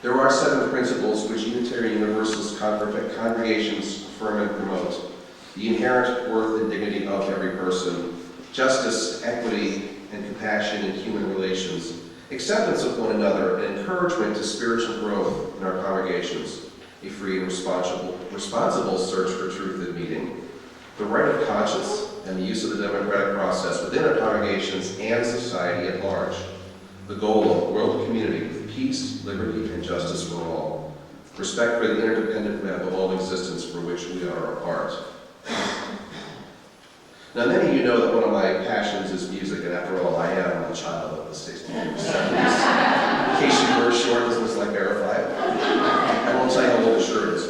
There are 7 principles which Unitarian Universalist congregations affirm and promote: the inherent worth and dignity of every person, justice, equity, and compassion in human relations, acceptance of one another, and encouragement to spiritual growth in our congregations, a free and responsible search for truth and meaning, the right of conscience, and the use of the democratic process within our congregations and society at large, the goal of world community with peace, liberty, and justice for all, respect for the interdependent web of all existence for which we are a part. Now, many of you know that one of my passions is music, and after all, I am a child of the 60s and 70s. In case you were short, doesn't this like verify it? I won't tell you how old the shirt is.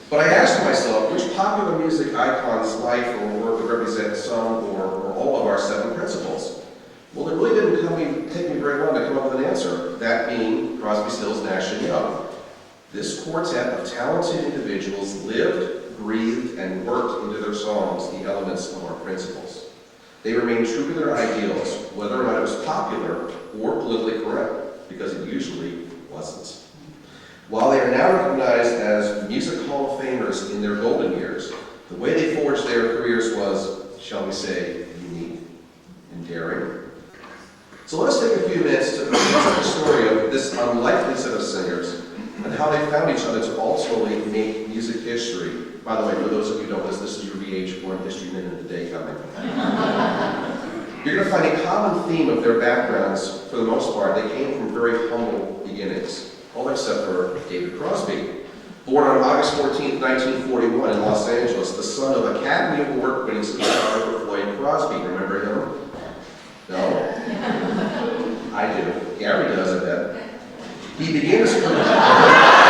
But I asked myself, which popular music icon's life or work would represent some or all of our 7 principles? Well, it really didn't take me very long to come up with an answer, that being Crosby, Stills, Nash, and Young. This quartet of talented individuals lived, breathed, and worked into their songs the elements of our principles. They remained true to their ideals, whether or not it was popular or politically correct, because it usually wasn't. While they are now recognized as Music Hall of Famers in their golden years, the way they forged their careers was, shall we say, unique and daring. So let us take a few minutes to tell the story of this unlikely set of singers and how they found each other to ultimately make music history. By the way, for those of you who don't listen, this is your VH1 History Minute of the Day coming. You're going to find a common theme of their backgrounds. For the most part, they came from very humble beginnings, all except for David Crosby. Born on August 14, 1941 in Los Angeles, the son of Academy Award-winning photographer Floyd Crosby. Remember him? No? I do. Gary does, I bet. He began his career...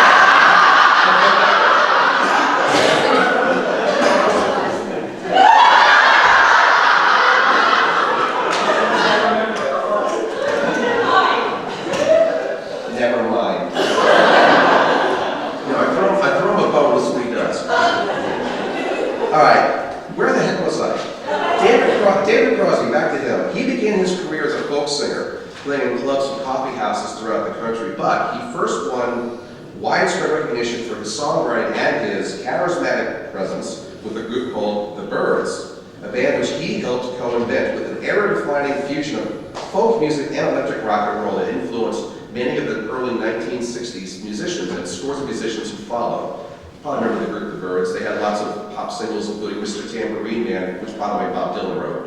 David Crosby, back to him. He began his career as a folk singer, playing in clubs and coffee houses throughout the country, but he first won widespread recognition for his songwriting and his charismatic presence with a group called The Byrds, a band which he helped co-invent with an era-defining fusion of folk music and electric rock and roll that influenced many of the early 1960s musicians and scores of musicians who followed. You probably remember the group The Byrds. They had lots of pop singles, including Mr. Tambourine Man, which, by the way, Bob Dylan wrote.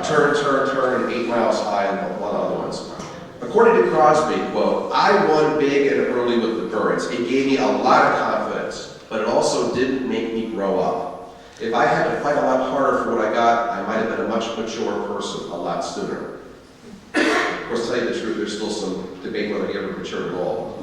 Turn, Turn, Turn, 8 Miles High, and a lot of other ones. According to Crosby, quote, I won big and early with The Byrds. It gave me a lot of confidence, but it also didn't make me grow up. If I had to fight a lot harder for what I got, I might have been a much mature person a lot sooner. Of course, to tell you the truth, there's still some debate whether he ever matured at all.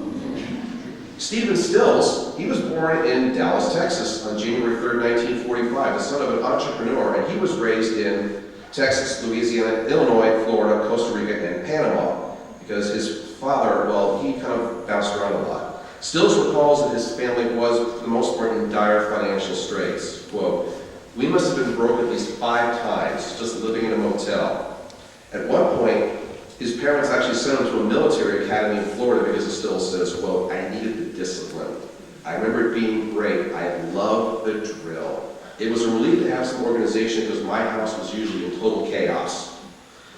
Stephen Stills, he was born in Dallas, Texas on January 3rd, 1945, the son of an entrepreneur, and he was raised in Texas, Louisiana, Illinois, Florida, Costa Rica, and Panama, because his father, well, he kind of bounced around a lot. Stills recalls that his family was, for the most part, in dire financial straits. Quote, we must have been broke at least 5 times, just living in a motel. At one point, his parents actually sent him to a military academy in Florida because, as Stills says, quote, I needed the discipline. I remember it being great. I loved the drill. It was a relief to have some organization because my house was usually in total chaos.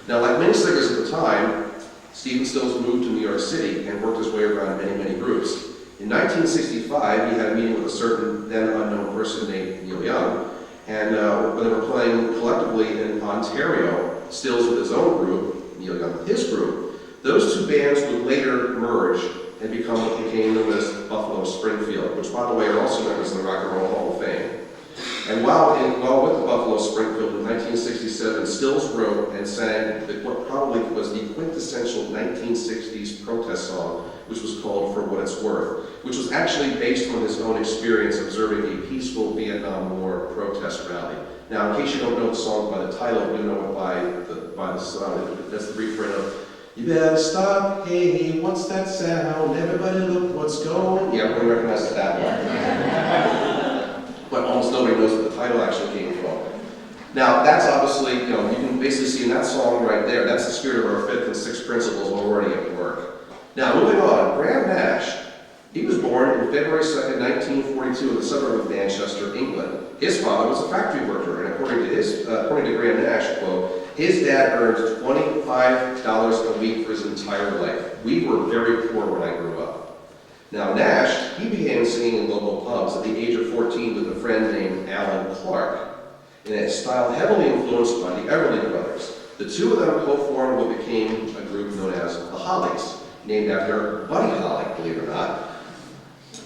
Now, like many singers at the time, Stephen Stills moved to New York City and worked his way around many, many groups. In 1965, he had a meeting with a certain then unknown person named Neil Young, and when they were playing collectively in Ontario, Stills with his own group, Neil Young with his group, those 2 bands would later merge and become what became known as Buffalo Springfield, which, by the way, are also known as the Rock and Roll Hall of Fame. And while with the Buffalo Springfield in 1967, Stills wrote and sang what probably was the quintessential 1960s protest song, which was called For What It's Worth, which was actually based on his own experience observing a peaceful Vietnam War protest rally. Now, in case you don't know the song by the title, you know it by the song. That's the refrain of, you better stop, hey, hey, what's that sound? Everybody look what's going. Yeah, everybody recognizes that one. But almost nobody knows where the title actually came from. Now, that's obviously, you can basically see in that song right there, that's the spirit of our 5th and 6th principles already at work. Now, moving on, Graham Nash February 2nd, 1942 in the suburb of Manchester, England. His father was a factory worker, and according to Graham Nash, quote, his dad earned $25 a week for his entire life. We were very poor when I grew up. Now Nash, he began singing in local pubs at the age of 14 with a friend named Alan Clark, in a style heavily influenced by the Everly Brothers. The two of them co-formed what became a group known as the Hollies, named after Buddy Holly, believe it or not.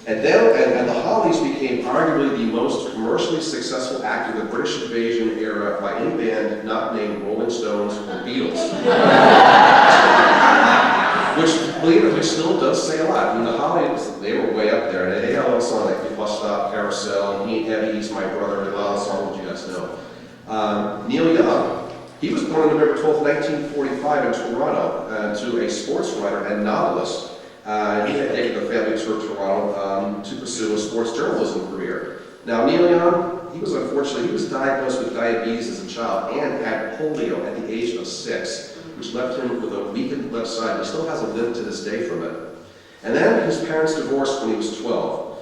And the Hollies became arguably the most commercially successful act of the British invasion era by any band not named Rolling Stones or Beatles. which still does say a lot. I mean, the Hollies, they were way up there. And they had a lot of songs like Bus Stop, Carousel, He Ain't Heavy, He's My Brother, and a lot of songs you guys know. Neil Young, he was born on November 12, 1945 in Toronto to a sports writer and novelist. He had taken a family tour to Toronto to pursue a sports journalism career. Now, Neil Young, he was diagnosed with diabetes as a child and had polio at the age of 6, which left him with a weakened left side. He still has a limp to this day from it. And then his parents divorced when he was 12.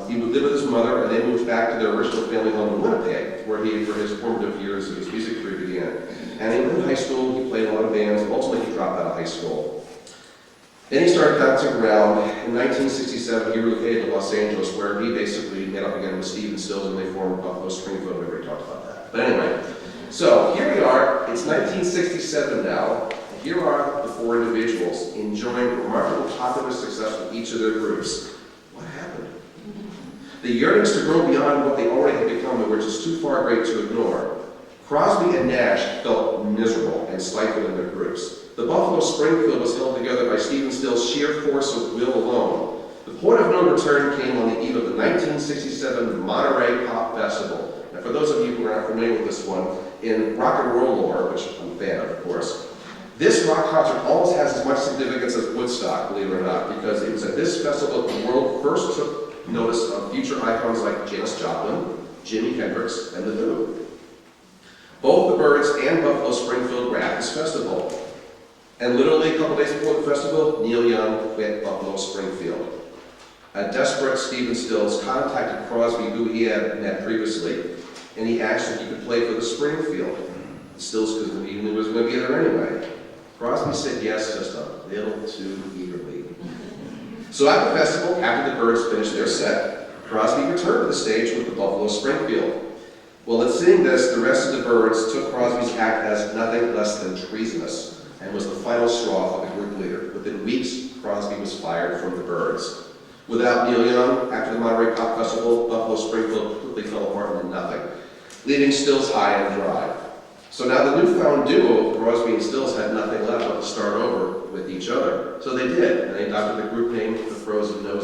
He would live with his mother, and they moved back to their original family home in Winnipeg, where he, for his formative years of his music career began. And in high school, he played a lot of bands. Ultimately, he dropped out of high school. Then he started bouncing around. In 1967, he relocated to Los Angeles, where he basically met up again with Stephen Stills, and they formed Buffalo Springfield. We already talked about that. But anyway, so here we are. It's 1967 now. And here are the four individuals enjoying remarkable popular success with each of their groups. What happened? The yearnings to grow beyond what they already had become were just too far great to ignore. Crosby and Nash felt miserable and stifled in their groups. The Buffalo Springfield was held together by Stephen Stills' sheer force of will alone. The point of no return came on the eve of the 1967 Monterey Pop Festival. Now, for those of you who are not familiar with this one, in rock and roll lore, which I'm a fan of course, this rock concert almost has as much significance as Woodstock, believe it or not, because it was at this festival that the world first took notice of future icons like Janis Joplin, Jimi Hendrix, and The Who. Both the Byrds and Buffalo Springfield were at this festival. And literally a couple days before the festival, Neil Young quit Buffalo Springfield. A desperate Stephen Stills contacted Crosby, who he had met previously, and he asked if he could play for the Springfield. Stills, because he knew he was going to be there anyway. Crosby said yes, just a little too eagerly. So at the festival, after the Byrds finished their set, Crosby returned to the stage with the Buffalo Springfield. Well, in seeing this, the rest of the Byrds took Crosby's act as nothing less than treasonous, and was the final straw for the group leader. Within weeks, Crosby was fired from the Byrds. Without Neil Young, after the Monterey Pop Festival, Buffalo Springfield quickly fell apart into nothing, leaving Stills high and dry. So now the newfound duo, Crosby and Stills, had nothing left but to start over with each other. So they did, and they adopted the group name The Frozen Noses.